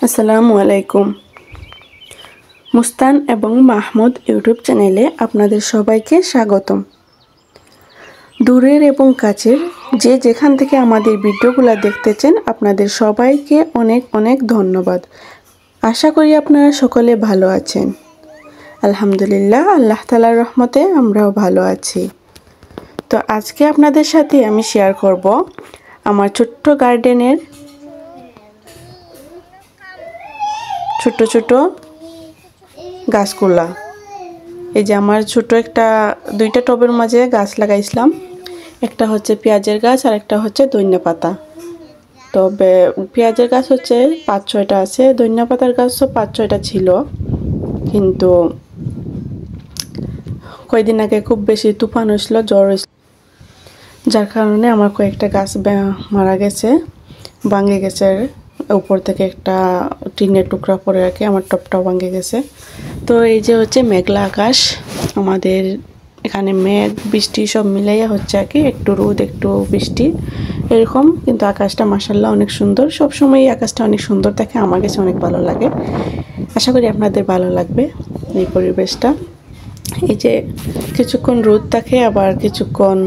আসসালামু আলাইকুম। মুস্তান এবং মাহমুদ ইউটিউব চ্যানেলে আপনাদের সবাইকে স্বাগতম। দূরের এবং কাছের যে যেখান থেকে আমাদের ভিডিওগুলো দেখতেছেন আপনাদের সবাইকে অনেক অনেক ধন্যবাদ। আশা করি আপনারা সকলে ভালো আছেন। আলহামদুলিল্লাহ, আল্লাহ তাআলার রহমতে আমরাও ভালো আছি। তো আজকে আপনাদের সাথে আমি শেয়ার করব আমার ছোট্ট গার্ডেনের ছোট ছোট গাছগুলা। এই যে আমার ছোট দুইটা টবের মাঝে গাছ লাগাইছিলাম। একটা হচ্ছে পেঁয়াজের গাছ আর একটা হচ্ছে ধনিয়া পাতা। তবে পেঁয়াজের গাছ হচ্ছে 5-6টা আছে, ধনিয়া পাতার গাছও 5-6টা ছিল, কিন্তু কয়েকদিন আগে খুব বেশি তুফান হয়েছিল, জ্বর হয়েছিল, যার কারণে আমার কয়েকটা গাছ মারা গেছে, ভাঙে গেছে। উপর থেকে একটা টিনের টুকরা পড়ে রাখে আমার টপটাও ভাঙে গেছে। তো এই যে হচ্ছে মেঘলা আকাশ, আমাদের এখানে মেঘ বৃষ্টি সব মিলাইয়া হচ্ছে আর কি, একটু রোদ একটু বৃষ্টি এরকম, কিন্তু আকাশটা মাশাআল্লাহ অনেক সুন্দর। সব সময় আকাশটা অনেক সুন্দর থাকে, আমার কাছে অনেক ভালো লাগে। আশা করি আপনাদের ভালো লাগবে এই পরিবেশটা। এই যে কিছুক্ষণ রোদ থাকে, আবার কিছুক্ষণ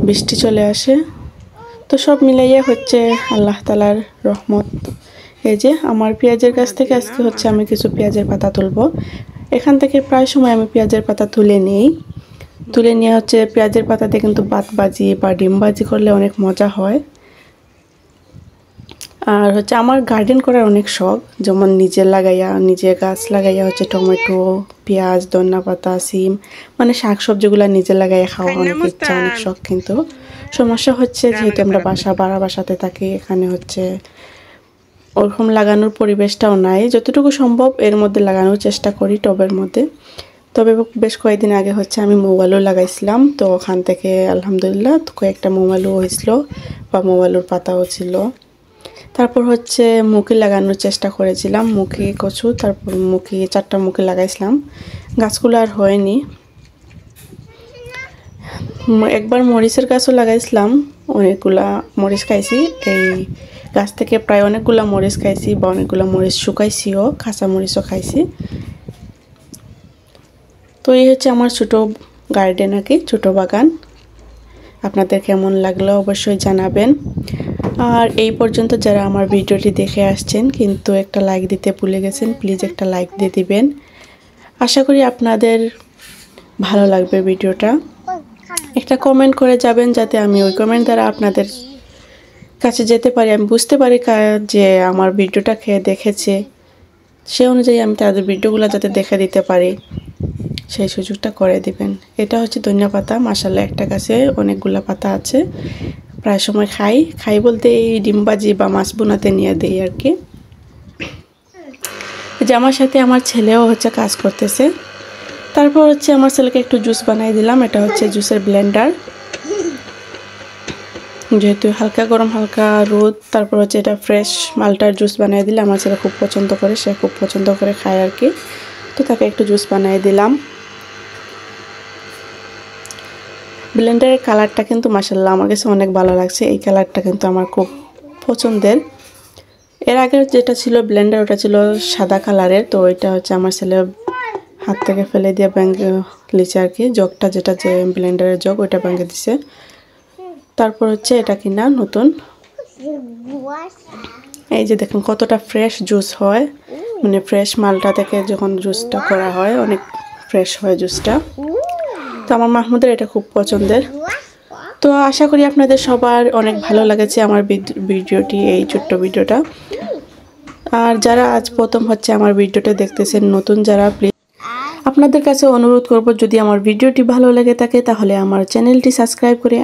বৃষ্টি চলে আসে, তো সব মিলাইয়া হচ্ছে আল্লাহ তাআলার রহমত। এই যে আমার পেঁয়াজের গাছ থেকে আজকে হচ্ছে আমি কিছু পেঁয়াজের পাতা তুলবো। এখান থেকে প্রায় সময় আমি পেঁয়াজের পাতা তুলে নিয়ে হচ্ছে পেঁয়াজের পাতাতে কিন্তু ভাত ভাজি বা ডিম ভাজি করলে অনেক মজা হয়। আর হচ্ছে আমার গার্ডেন করার অনেক শখ, যেমন নিজে গাছ লাগাইয়া হচ্ছে টমেটো, পেঁয়াজ, ধনিয়া পাতা, সিম, মানে শাক সবজিগুলো নিজে লাগাইয়া খাওয়া অনেক ইচ্ছা, অনেক শখ। কিন্তু সমস্যা হচ্ছে যেহেতু আমরা ভাড়া বাসাতে থাকি, এখানে হচ্ছে ওরকম লাগানোর পরিবেশটাও নাই। যতটুকু সম্ভব এর মধ্যে লাগানোর চেষ্টা করি টবের মধ্যে। তবে বেশ কয়েকদিন আগে হচ্ছে আমি মৌআলু লাগাইছিলাম, তো ওখান থেকে আলহামদুলিল্লাহ কয়েকটা মৌআলু হয়েছিল বা মৌআলুর পাতাও ছিল। তারপর হচ্ছে মুখি লাগানোর চেষ্টা করেছিলাম, মুখি কচু, তারপর 4টা মুখি লাগাইছিলাম, গাছগুলো আর হয়নি। একবার মরিচের গাছও লাগাইছিলাম, অনেকগুলা মরিচ খাইছি এই গাছ থেকে, প্রায় অনেকগুলা মরিচ খাইছি বা অনেকগুলা মরিচ শুকাইছিও, কাঁচা মরিচও খাইছি। তো এই হচ্ছে আমার ছোট গার্ডেন আর কি, ছোট বাগান। আপনাদের কেমন লাগলো অবশ্যই জানাবেন। আর এই পর্যন্ত যারা আমার ভিডিওটি দেখে আসছেন কিন্তু একটা লাইক দিতে ভুলে গেছেন, প্লিজ একটা লাইক দিয়ে দিবেন। আশা করি আপনাদের ভালো লাগবে ভিডিওটা। একটা কমেন্ট করে যাবেন, যাতে আমি ওই কমেন্ট দ্বারা আপনাদের কাছে যেতে পারি, আমি বুঝতে পারি যে আমার ভিডিওটা খেয়ে দেখেছে, সে অনুযায়ী আমি তাদের ভিডিওগুলো যাতে দেখে দিতে পারি, সেই সুযোগটা করে দিবেন। এটা হচ্ছে ধনিয়া পাতা, মাশাআল্লাহ একটা গাছে অনেকগুলা পাতা আছে। প্রায় সময় খাই বলতে এই ডিম ভাজি বা মাছ বোনাতে নিয়ে দেই আর কি। যে আমার সাথে আমার ছেলেও হচ্ছে কাজ করতেছে। তারপর হচ্ছে আমার ছেলেকে একটু জুস বানাই দিলাম, এটা হচ্ছে জুসের ব্লেন্ডার, যেহেতু হালকা গরম হালকা রোদ। তারপর হচ্ছে এটা ফ্রেশ মালটার জুস বানাই দিলে আমার ছেলে খুব পছন্দ করে, সে খুব পছন্দ করে খায় আর কি, তো তাকে একটু জুস বানাই দিলাম। ব্লেন্ডারের কালারটা কিন্তু মাশাআল্লাহ আমার কাছে অনেক ভালো লাগছে, এই কালারটা কিন্তু আমার খুব পছন্দের। এর আগে যেটা ছিল ব্লেন্ডার, ওটা ছিল সাদা কালারের, তো ওইটা হচ্ছে আমার ছেলে হাত থেকে ফেলে দিয়ে ভেঙে লিচে আর কি, জগটা যেটা যে ব্লেন্ডারের জগ ওইটা ভেঙে দিছে। তারপর হচ্ছে এটা কিনা নতুন। এই যে দেখুন কতটা ফ্রেশ জুস হয়, মানে ফ্রেশ মালটা থেকে যখন জুসটা করা হয় অনেক ফ্রেশ হয় জুসটা। তো আমার মাহমুদের এটা খুব পছন্দের। তো আশা করি আপনাদের সবার অনেক ভালো লেগেছে আমার ভিডিওটি, এই ছোট্ট ভিডিওটা। আর যারা আজ প্রথম হচ্ছে আমার ভিডিওটা দেখতেছেন, নতুন যারা, প্লিজ আপনাদের কাছে অনুরোধ করব, যদি আমার ভিডিওটি ভালো লেগে থাকে তাহলে আমার চ্যানেলটি সাবস্ক্রাইব করে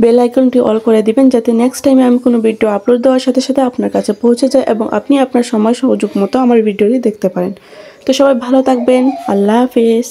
বেল আইকনটি অল করে দিবেন, যাতে নেক্সট টাইমে আমি কোনো ভিডিও আপলোড দেওয়ার সাথে সাথে আপনার কাছে পৌঁছে যায় এবং আপনি আপনার সময় সুযোগ মতো আমার ভিডিওটি দেখতে পারেন। তো সবাই ভালো থাকবেন, আল্লাহ হাফেজ।